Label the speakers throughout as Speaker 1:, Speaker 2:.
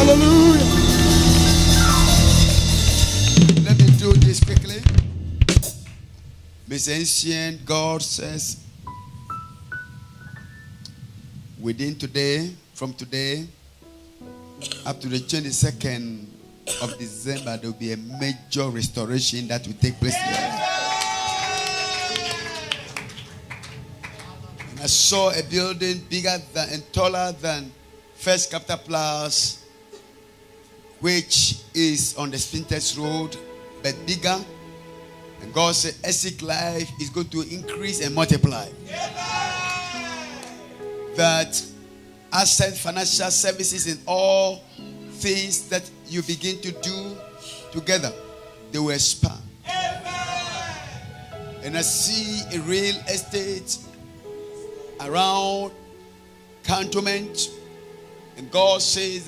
Speaker 1: Hallelujah. Let me do this quickly. Miss Ancient, God says, from today, up to the 22nd of December, there will be a major restoration that will take place here. And I saw a building bigger than and taller than First Capital Plus, which is on the Spintex Road, but bigger. And God said, Essex Life is going to increase and multiply. That asset financial services and all things that you begin to do together, they will expand. And I see a real estate around Cantonment. And God says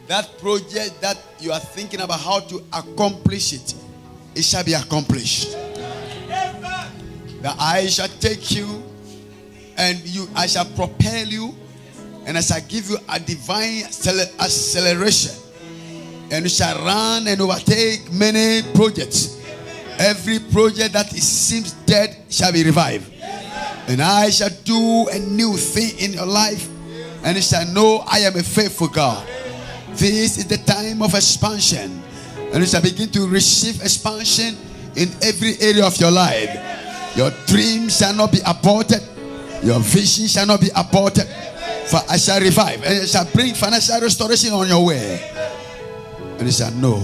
Speaker 1: that project that you are thinking about how to accomplish it, it shall be accomplished. That I shall take you and I shall propel you, and I shall give you a divine acceleration, and you shall run and overtake many projects. Every project that seems dead shall be revived. And I shall do a new thing in your life, and you shall know I am a faithful God. This is the time of expansion, and you shall begin to receive expansion in every area of your life. Your dreams shall not be aborted. Your vision shall not be aborted. For I shall revive, and I shall bring financial restoration on your way. And you shall know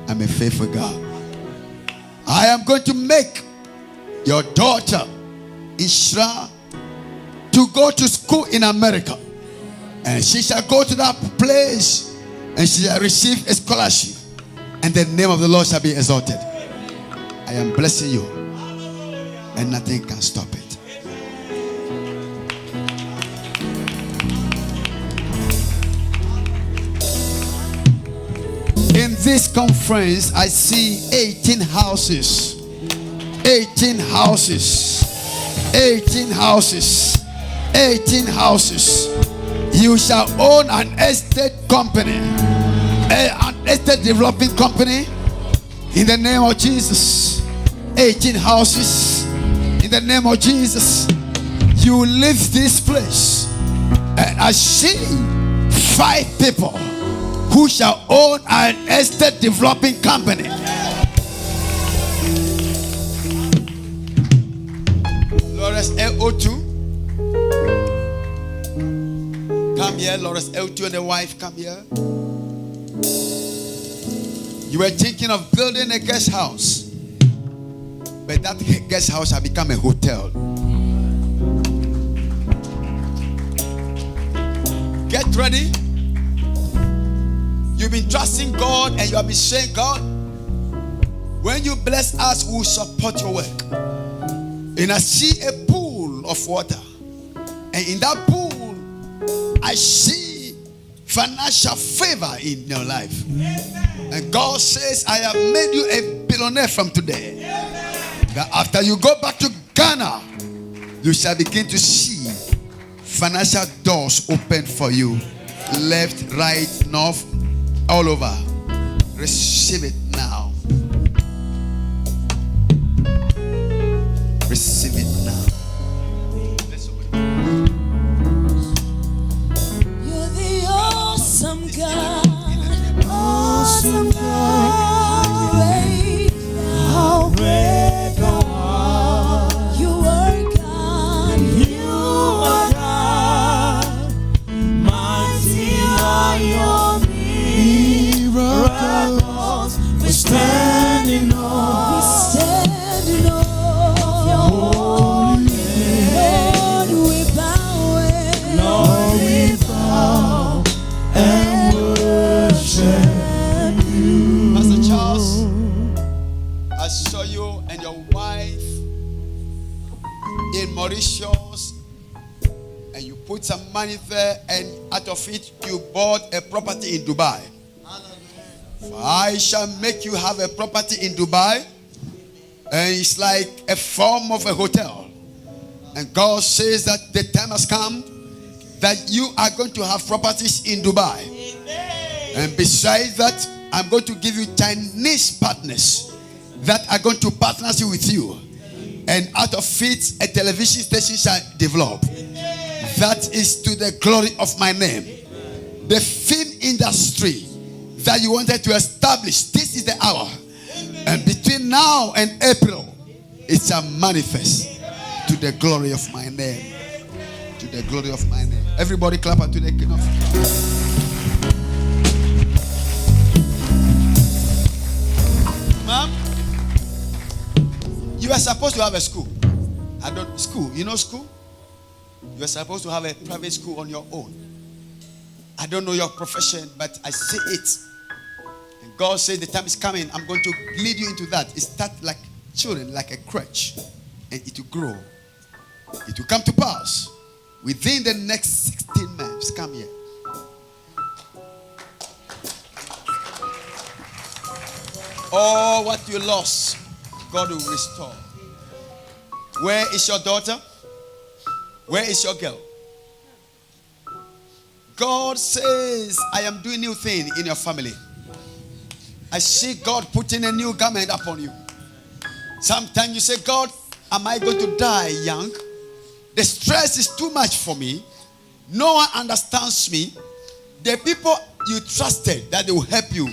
Speaker 1: I'm a faithful God. I am going to make your daughter Ishra to go to school in America. And she shall go to that place and she shall receive a scholarship. And the name of the Lord shall be exalted. I am blessing you, and nothing can stop it. In this conference, I see 18 houses. 18 houses. 18 houses. 18 houses. You shall own an estate company, an estate developing company, in the name of Jesus. 18 houses, in the name of Jesus. You leave this place, and I see 5 people who shall own an estate developing company. Lawrence L02, come here. Lawrence L2 and the wife, come here. You were thinking of building a guest house, but that guest house has become a hotel. Get ready. You've been trusting God, and you have been saying, God, when you bless us, we will support your work. And I see a pool of water, and in that pool I see financial favor in your life. And God says, I have made you a billionaire from today. That after you go back to Ghana, you shall begin to see financial doors open for you, left, right, north, all over. Receive it now. Receive it now.
Speaker 2: You're the awesome God. Awesome God. How great thou art. You are God. You are God. Mighty are your miracles. We're standing on. We're standing on your holy name. Lord, we bow and Lord, we bow and worship you.
Speaker 1: Pastor Charles, I saw you and your wife in Mauritius, and you put some money there, and out of it you bought a property in Dubai. For I shall make you have a property in Dubai, and it's like a form of a hotel. And God says that the time has come that you are going to have properties in Dubai. And besides that, I'm going to give you Chinese partners that are going to partnership with you. And out of it, a television station shall develop. That is to the glory of my name. The film industry that you wanted to establish, this is the hour. And between now and April, it shall manifest to the glory of my name. To the glory of my name. Everybody clap unto the King of Kings. Ma'am, you are supposed to have a school. School. You know school? You are supposed to have a private school on your own. I don't know your profession, but I see it. And God says the time is coming. I'm going to lead you into that. It starts like children, like a crutch. And it will grow. It will come to pass. Within the next 16 months. Come here. All what you lost, God will restore. Where is your daughter? Where is your girl? God says, I am doing new thing in your family. I see God putting a new garment upon you. Sometimes you say, God, am I going to die young? The stress is too much for me. No one understands me. The people you trusted that they will help you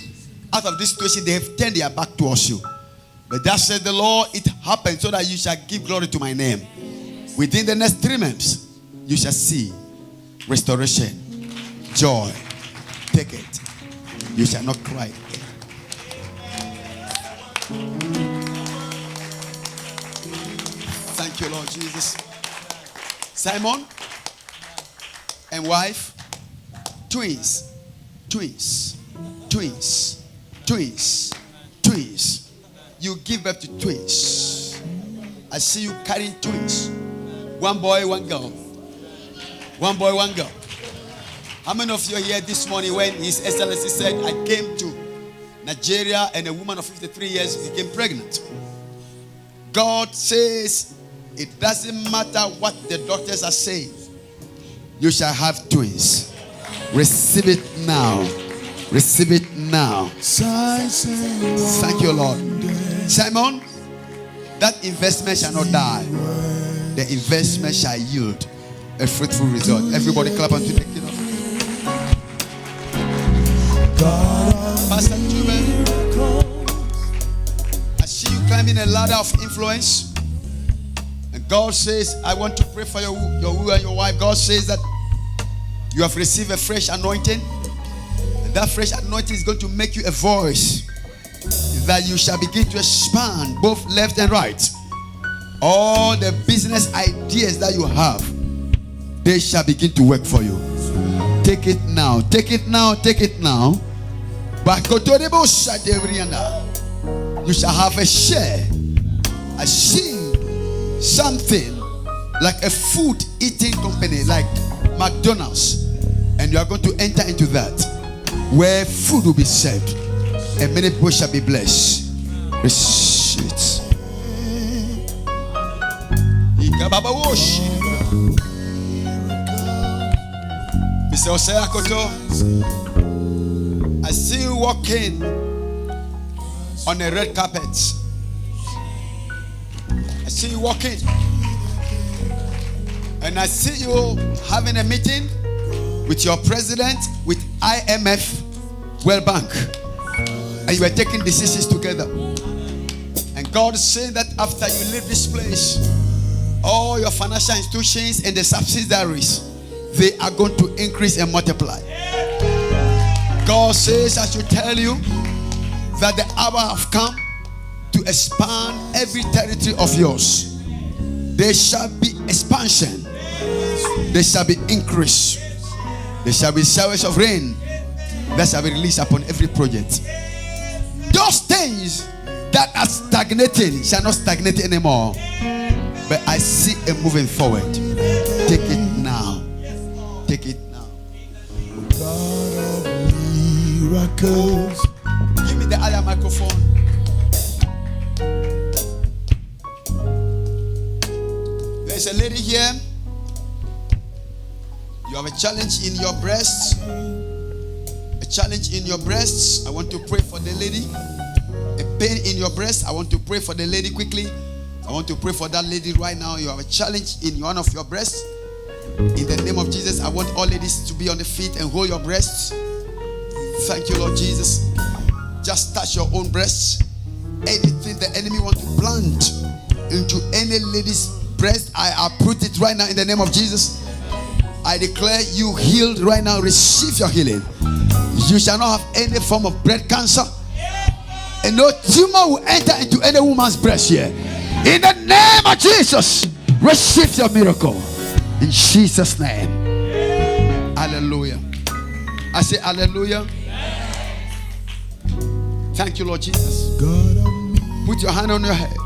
Speaker 1: out of this situation, they have turned their back towards you. But that said the Lord, it happened so that you shall give glory to my name. Within the next 3 months, you shall see restoration, joy. Take it. You shall not cry again. Thank you, Lord Jesus. Simon and wife, twins, twins, twins, twins, twins. You give birth to twins. I see you carrying twins. One boy, one girl. One boy, one girl. How many of you are here this morning when His Excellency said, I came to Nigeria and a woman of 53 years became pregnant? God says, it doesn't matter what the doctors are saying. You shall have twins. Receive it now. Receive it now. Thank you, Lord. Simon, that investment shall not die. The investment shall yield a fruitful result. Everybody clap unto the King of Kings. Pastor Juben, I see you climbing a ladder of influence. And God says, I want to pray for you and your wife. God says that you have received a fresh anointing. And that fresh anointing is going to make you a voice that you shall begin to expand both left and right. All the business ideas that you have, they shall begin to work for you. Take it now. Take it now. Take it now. You shall have a share. I see something like a food eating company like McDonald's, and you are going to enter into that where food will be served and many people shall be blessed. Receive it. Mr. Osea Koto, I see you walking on a red carpet. I see you walking. And I see you having a meeting with your president, with IMF, World Bank. And you are taking decisions together. And God is saying that after you leave this place, all your financial institutions and the subsidiaries, they are going to increase and multiply. God says, I should tell you that the hour have come to expand every territory of yours. There shall be expansion. There shall be increase. There shall be showers of rain that shall be released upon every project. Those things that are stagnating shall not stagnate anymore. But I see a moving forward. Take it now. Take it now. God of miracles. Give me the other microphone. There's a lady here. You have a challenge in your breast, a challenge in your breasts, I want to pray for the lady. A pain in your breast, I want to pray for the lady quickly. I want to pray for that lady right now. You have a challenge in one of your breasts. In the name of Jesus, I want all ladies to be on the feet and hold your breasts. Thank you, Lord Jesus. Just touch your own breasts. Anything the enemy wants to plant into any lady's breast, I uproot it right now in the name of Jesus. I declare you healed right now. Receive your healing. You shall not have any form of breast cancer, and no tumor will enter into any woman's breast here. In the name of Jesus, receive your miracle. In Jesus' name. Hallelujah. I say hallelujah. Thank you, Lord Jesus. Put your hand on your head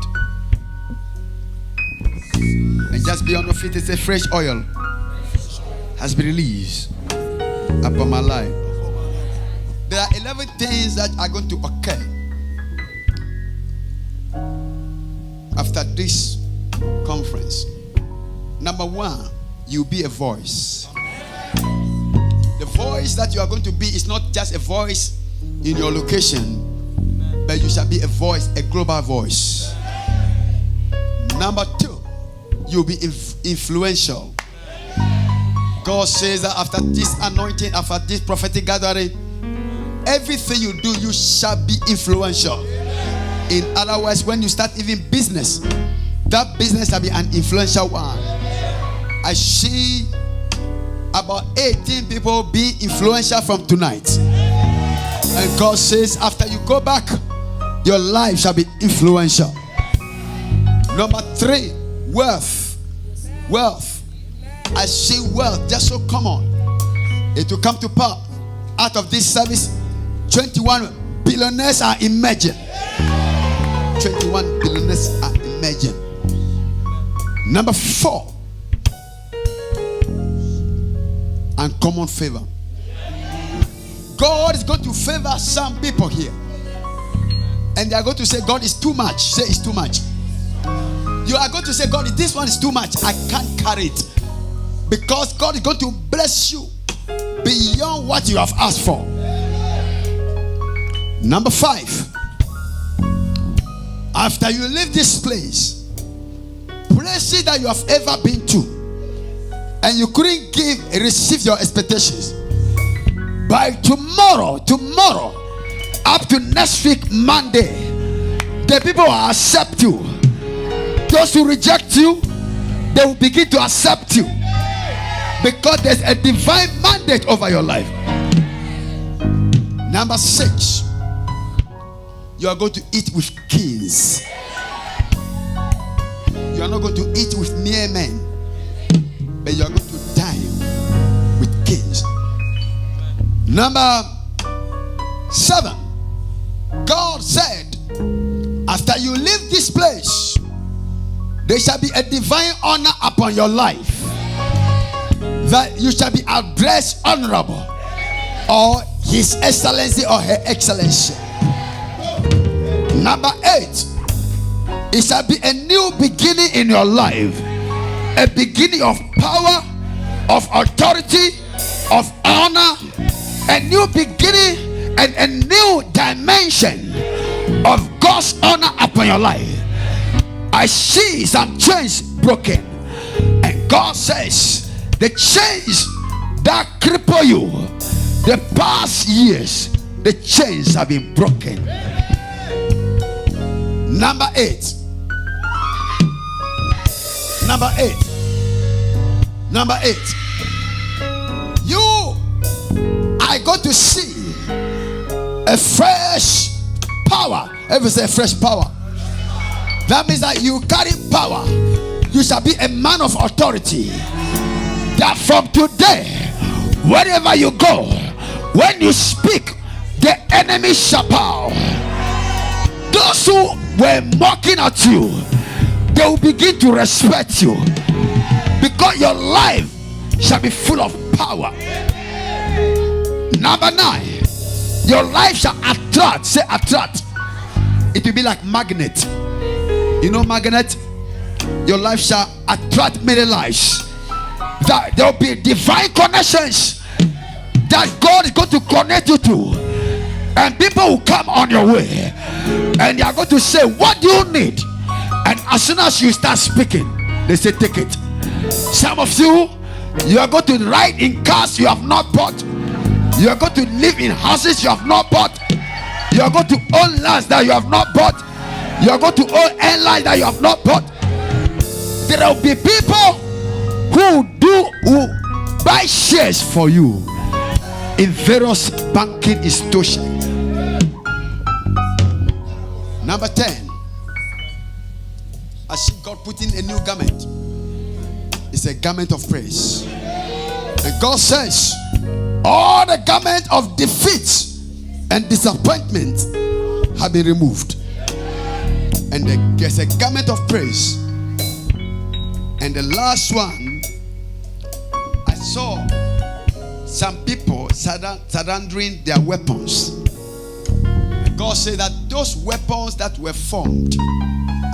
Speaker 1: and just be on your feet. It's a fresh oil has been released upon my life. There are 11 things that are going to occur after this conference. Number one, you'll be a voice. The voice that you are going to be is not just a voice in your location, but you shall be a voice, a global voice. Number two, you'll be influential. God says that after this anointing, after this prophetic gathering, everything you do, you shall be influential. In other words, when you start even business, that business shall be an influential one. I see about 18 people being influential from tonight. And God says, after you go back, your life shall be influential. Number three, wealth. Wealth. I see wealth just so common. It will come to pass. Out of this service, 21 billionaires are emerging. 21 billionaires are emerging. Number four, uncommon favor. God is going to favor some people here, and they are going to say, God is too much. Say it's too much. You are going to say, God, this one is too much. I can't carry it. Because God is going to bless you beyond what you have asked for. Number five, after you leave this place, places that you have ever been to and you couldn't receive your expectations, by tomorrow up to next week Monday, the people will accept you. Those who reject you, they will begin to accept you, because there's a divine mandate over your life. Number six, you are going to eat with kings. You are not going to eat with mere men, but you are going to dine with kings. Number 7, God said, after you leave this place, there shall be a divine honor upon your life, that you shall be addressed honorable, or His Excellency or Her Excellency. Number 8, it shall be a new beginning in your life, a beginning of power, of authority, of honor, a new beginning and a new dimension of God's honor upon your life. I see some chains broken, and God says the chains that cripple you the past years, the chains have been broken. Number 8. You are going to see a fresh power. Everyone say fresh power. That means that you carry power. You shall be a man of authority. That from today, wherever you go, when you speak, the enemy shall bow. Those who were mocking at you, they will begin to respect you, because your life shall be full of power. Number 9, your life shall attract. Say attract. It will be like magnet. You know magnet? Your life shall attract many lives. That there will be divine connections that God is going to connect you to. And people will come on your way and they are going to say, what do you need? And as soon as you start speaking, they say, take it. Some of you are going to ride in cars you have not bought. You are going to live in houses you have not bought. You are going to own lands that you have not bought. You are going to own airlines that you have not bought. There will be people who buy shares for you in various banking institutions. Number 10, I see God putting a new garment. It's a garment of praise. And God says, all the garment of defeat and disappointment have been removed. And there's a garment of praise. And the last one, I saw some people surrendering their weapons. God said that those weapons that were formed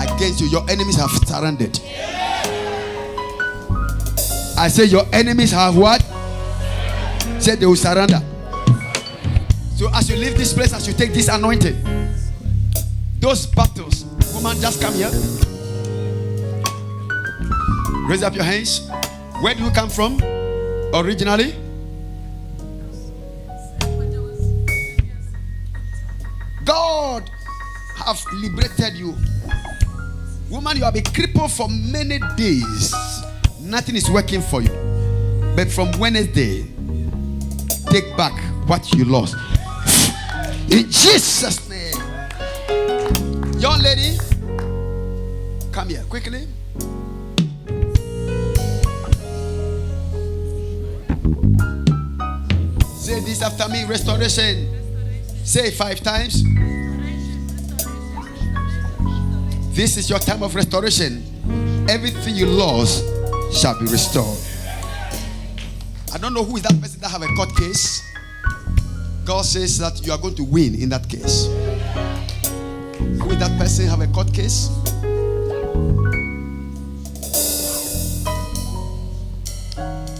Speaker 1: against you, your enemies have surrendered. I say your enemies have what? Said they will surrender. So as you leave this place, as you take this anointing, those battles, woman, just come here. Raise up your hands. Where do you come from originally? God have liberated you. Woman, you have been crippled for many days. Nothing is working for you. But from Wednesday, take back what you lost. In Jesus' name. Young lady, come here quickly. Say this after me. Restoration. Say it 5 times. This is your time of restoration. Everything you lost shall be restored. I don't know who is that person that have a court case. God says that you are going to win in that case. Who is that person have a court case?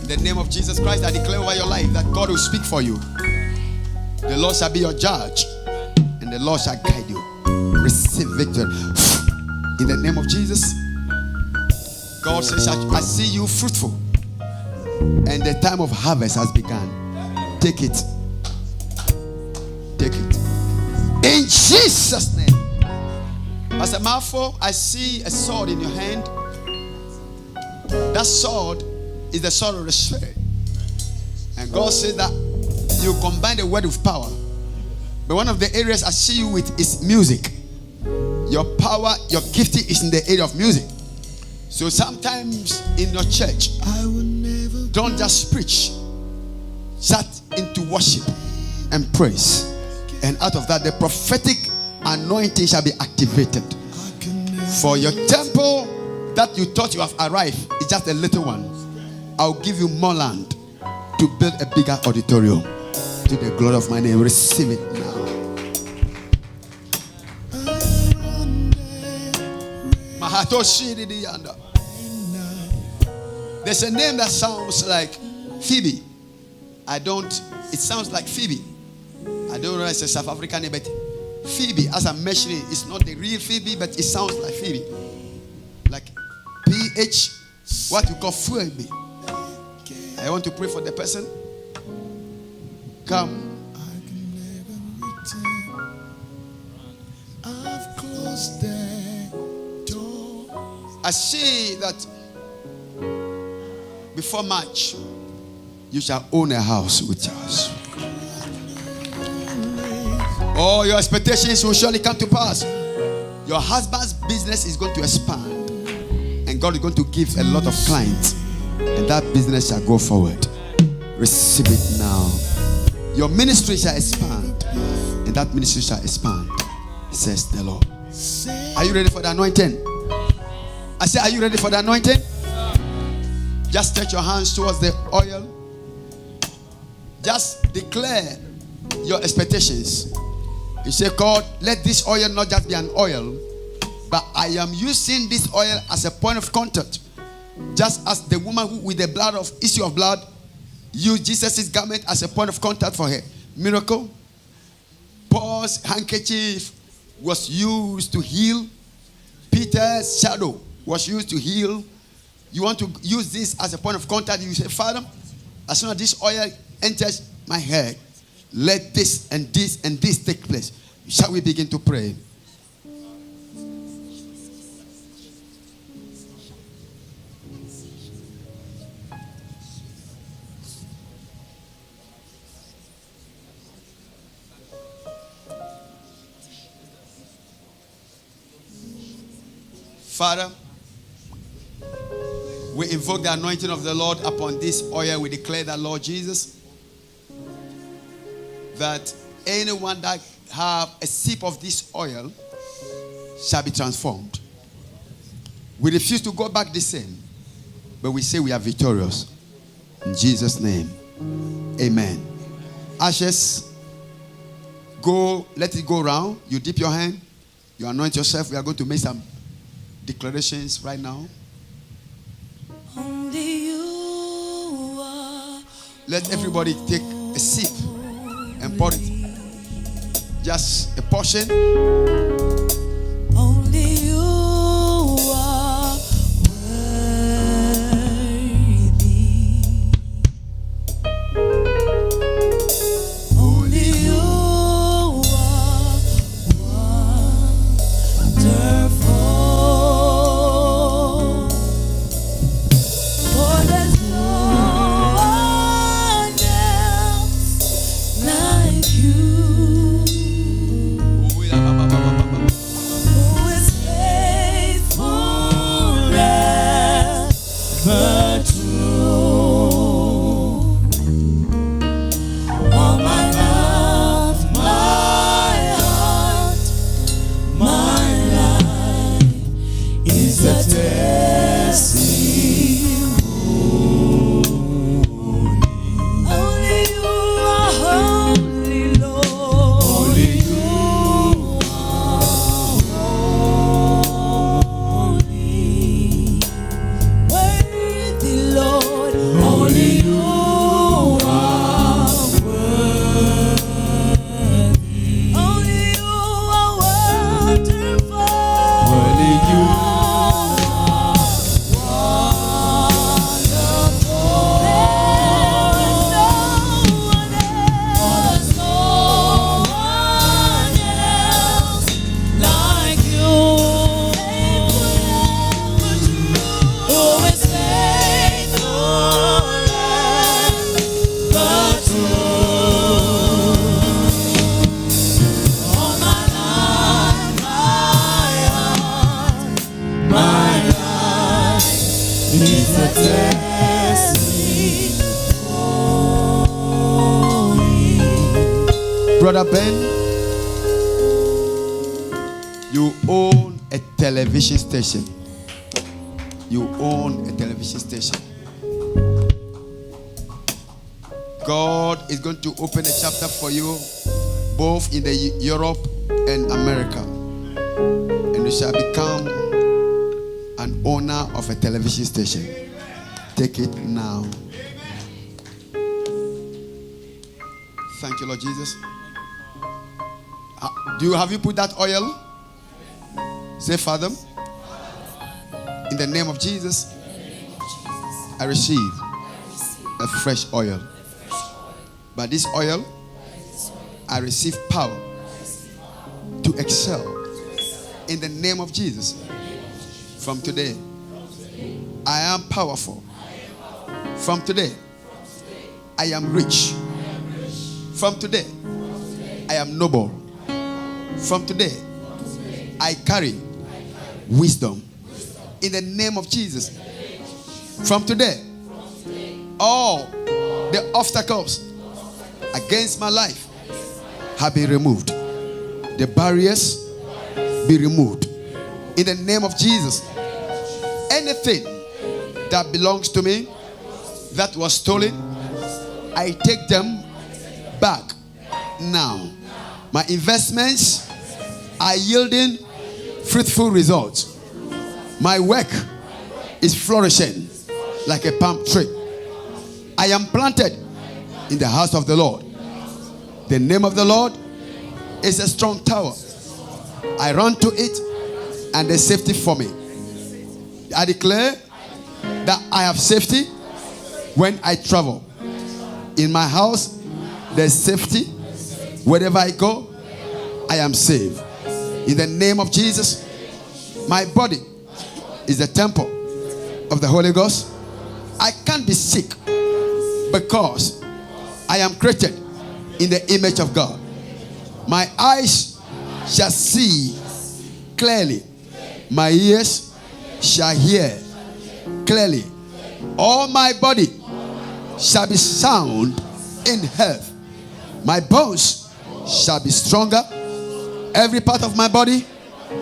Speaker 1: In the name of Jesus Christ, I declare over your life that God will speak for you. The Lord shall be your judge, and the Lord shall guide you. Receive victory. In the name of Jesus, God says, I see you fruitful, and the time of harvest has begun. Take it. Take it. In Jesus' name. As a mouthful, I see a sword in your hand. That sword is the sword of the Spirit. And God said that you combine the word with power. But one of the areas I see you with is music. Your power, your gifting is in the area of music. So sometimes in your church, don't just preach. Start into worship and praise. And out of that, the prophetic anointing shall be activated. For your temple that you thought you have arrived is just a little one. I'll give you more land to build a bigger auditorium. To the glory of my name. Receive it now. There's a name that sounds like Phoebe. It sounds like Phoebe. I don't know if it's a South African name, but Phoebe, as I'm mentioning, it's not the real Phoebe, but it sounds like Phoebe. Like PH, what you call Phoebe. I want to pray for the person. Come.
Speaker 2: I've closed the door.
Speaker 1: I see that before March, you shall own a house with yours. All your expectations will surely come to pass. Your husband's business is going to expand, and God is going to give a lot of clients, and that business shall go forward. Receive it now. Your ministry shall expand, and that ministry shall expand, says the Lord. Are you ready for the anointing? I say, are you ready for the anointing? Just stretch your hands towards the oil. Just declare your expectations. You say, God, let this oil not just be an oil, but I am using this oil as a point of contact. Just as the woman with the blood of issue of blood, Use Jesus' garment as a point of contact for her miracle. Paul's handkerchief was used to heal. Peter's shadow was used to heal. You want to use this as a point of contact. You say, Father, as soon as this oil enters my head, let this and this and this take place. Shall we begin to pray? Father, we invoke the anointing of the Lord upon this oil. We declare that, Lord Jesus, that anyone that have a sip of this oil shall be transformed. We refuse to go back the same, but we say we are victorious. In Jesus' name, amen. Ashes, go, let it go round. You dip your hand, you anoint yourself. We are going to make some declarations right now.
Speaker 3: Only you are.
Speaker 1: Let everybody take a sip and pour it. Just a portion.
Speaker 3: Only you are worthy. Only you are wonderful. For there's no one else like you. Who is faithful ever true? All my mouth, my heart, my life is a testimony. Only you are holy, Lord. Only you are holy. Worthy, Lord. Only you are worthy. Only you are wonderful. Only you are wonderful. There's no one else. There's no one else like you. Who is faithful ever true? All my life, my life is a testimony.
Speaker 1: Brother Ben, you own a television station. You own a television station. God is going to open a chapter for you both in the Europe and America. And you shall become an owner of a television station. Take it now. Thank you, Lord Jesus. Have you put that oil? Say, Father, in the name of Jesus, I receive a fresh oil. By this oil, I receive power to excel in the name of Jesus. From today, I am powerful. From today, I am rich. From today, I am noble. From today, I carry wisdom in the name of Jesus. From today, all the obstacles against my life have been removed. The barriers be removed in the name of Jesus. Anything that belongs to me that was stolen, I take them back now. My investments are yielding fruitful results. My work is flourishing like a palm tree. I am planted in the house of the Lord. The name of the Lord is a strong tower. I run to it, and there's safety for me. I declare that I have safety when I travel. In my house, there's safety. Wherever I go, I am safe. In the name of Jesus, my body is the temple of the Holy Ghost. I can't be sick because I am created in the image of God. My eyes shall see clearly. My ears shall hear clearly. All my body shall be sound in health. My bones shall be stronger. Every part of my body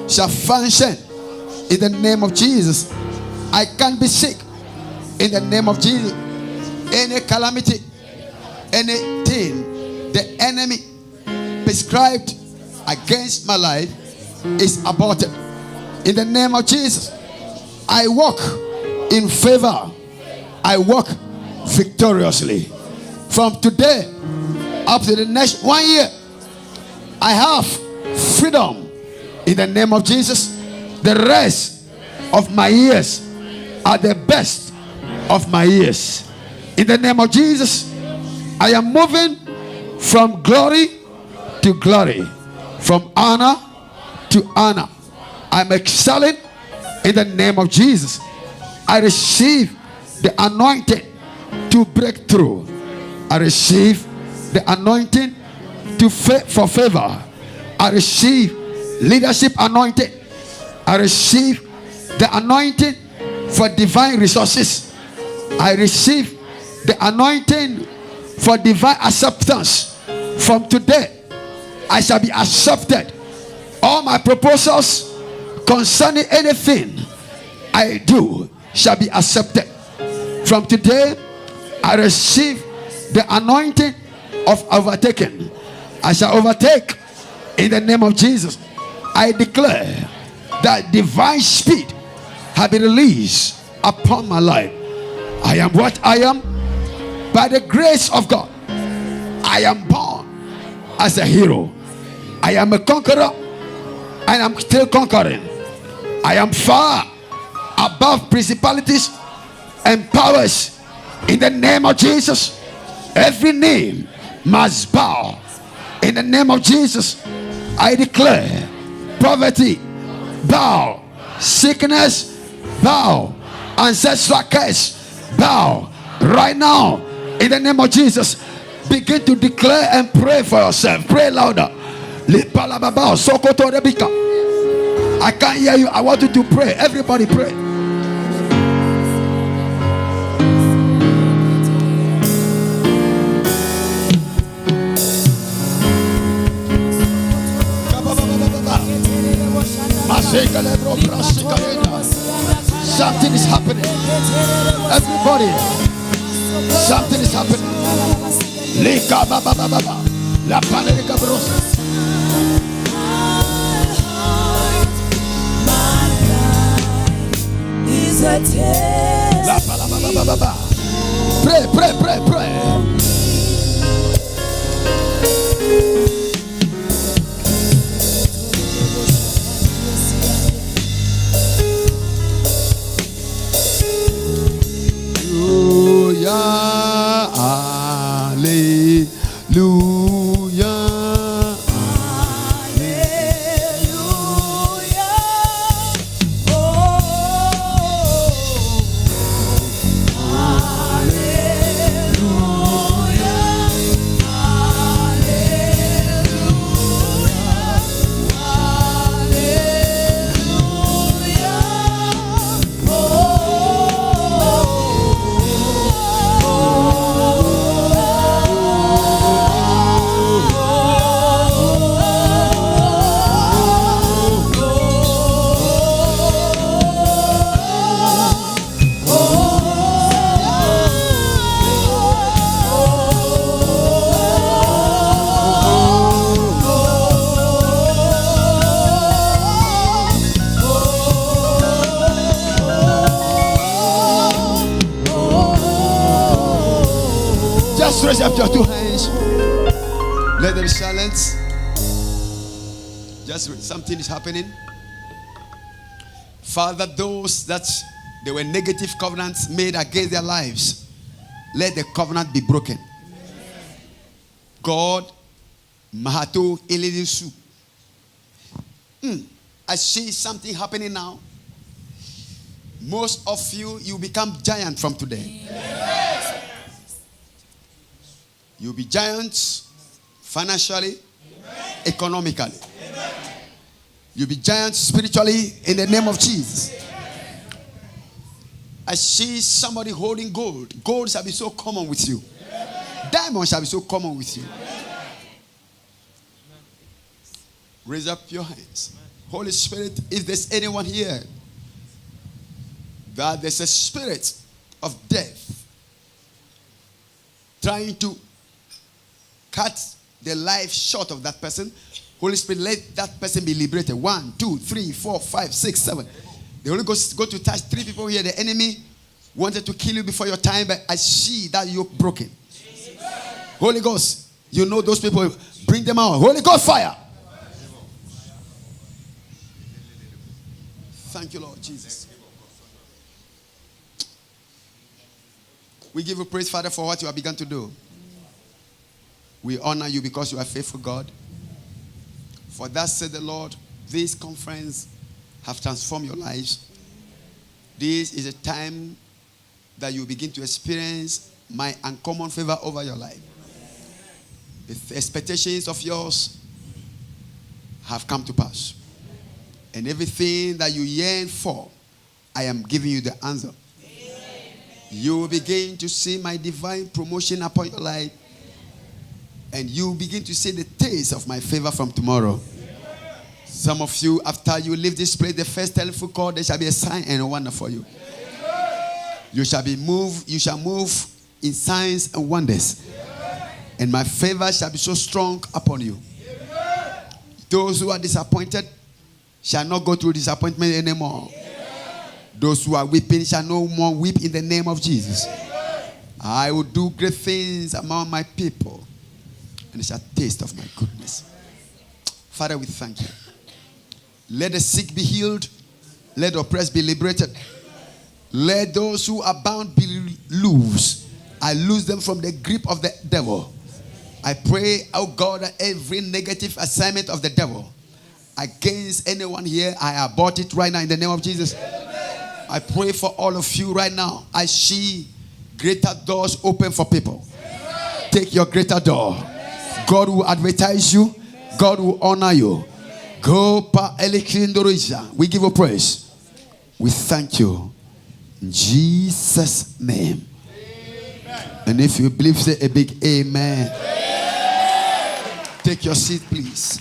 Speaker 1: shall function in the name of Jesus. I can't be sick in the name of Jesus. Any calamity, anything the enemy prescribed against my life is aborted in the name of Jesus. I walk in favor. I walk victoriously. From today up to the next 1 year, I have freedom in the name of Jesus. The rest of my years are the best of my years. In the name of Jesus, I am moving from glory to glory, from honor to honor. I'm excelling in the name of Jesus. I receive the anointing to break through. I receive the anointing for favor. I receive leadership anointing. I receive the anointing for divine resources. I receive the anointing for divine acceptance. From today, I shall be accepted. All my proposals concerning anything I do shall be accepted. From today, I receive the anointing of overtaking. I shall overtake in the name of Jesus. I declare that divine speed have been released upon my life. I am what I am by the grace of God. I am born as a hero. I am a conqueror and I'm still conquering. I am far above principalities and powers in the name of Jesus. Every name must bow in the name of Jesus. I declare poverty bow, sickness bow, ancestral curse bow right now in the name of Jesus. Begin to declare and pray for yourself. Pray louder. I can't hear you. I want you to pray. Everybody pray. Something is happening. Everybody, something is happening. La panerika bros. Pray, pray, pray, pray. Raise up your two hands. Let them be silent. Just something is happening. Father, those that there were negative covenants made against their lives, let the covenant be broken. God, Mahato Elidisu. I see something happening now. Most of you become giant from today. You'll be giants financially, economically. You'll be giants spiritually in the name of Jesus. I see somebody holding gold. Gold shall be so common with you. Diamond shall be so common with you. Raise up your hands. Holy Spirit, if there's anyone here that there's a spirit of death trying to cut the life short of that person, Holy Spirit, let that person be liberated. 1, 2, 3, 4, 5, 6, 7. The Holy Ghost go to touch 3 people here. The enemy wanted to kill you before your time, but I see that yoke broken. Holy Ghost, you know those people. Bring them out. Holy Ghost fire. Thank you, Lord Jesus. We give you praise, Father, for what you have begun to do. We honor you because you are faithful, God. For that said the Lord, this conference have transformed your lives. This is a time that you begin to experience my uncommon favor over your life. The expectations of yours have come to pass. And everything that you yearn for, I am giving you the answer. You will begin to see my divine promotion upon your life. And you will begin to see the taste of my favor from tomorrow. Some of you, after you leave this place, the first telephone call, there shall be a sign and a wonder for you. You shall move in signs and wonders. And my favor shall be so strong upon you. Those who are disappointed shall not go through disappointment anymore. Those who are weeping shall no more weep in the name of Jesus. I will do great things among my people, and they shall taste of my goodness. Father, we thank you. Let the sick be healed. Let the oppressed be liberated. Let those who are bound be loose. I loose them from the grip of the devil. I pray, oh God, that every negative assignment of the devil against anyone here, I abort it right now in the name of Jesus. I pray for all of you right now. I see greater doors open for people. Take your greater door. God will advertise you. God will honor you. Go pa elikindorija. We give you praise. We thank you. In Jesus' name. And if you believe, say a big amen. Take your seat, please.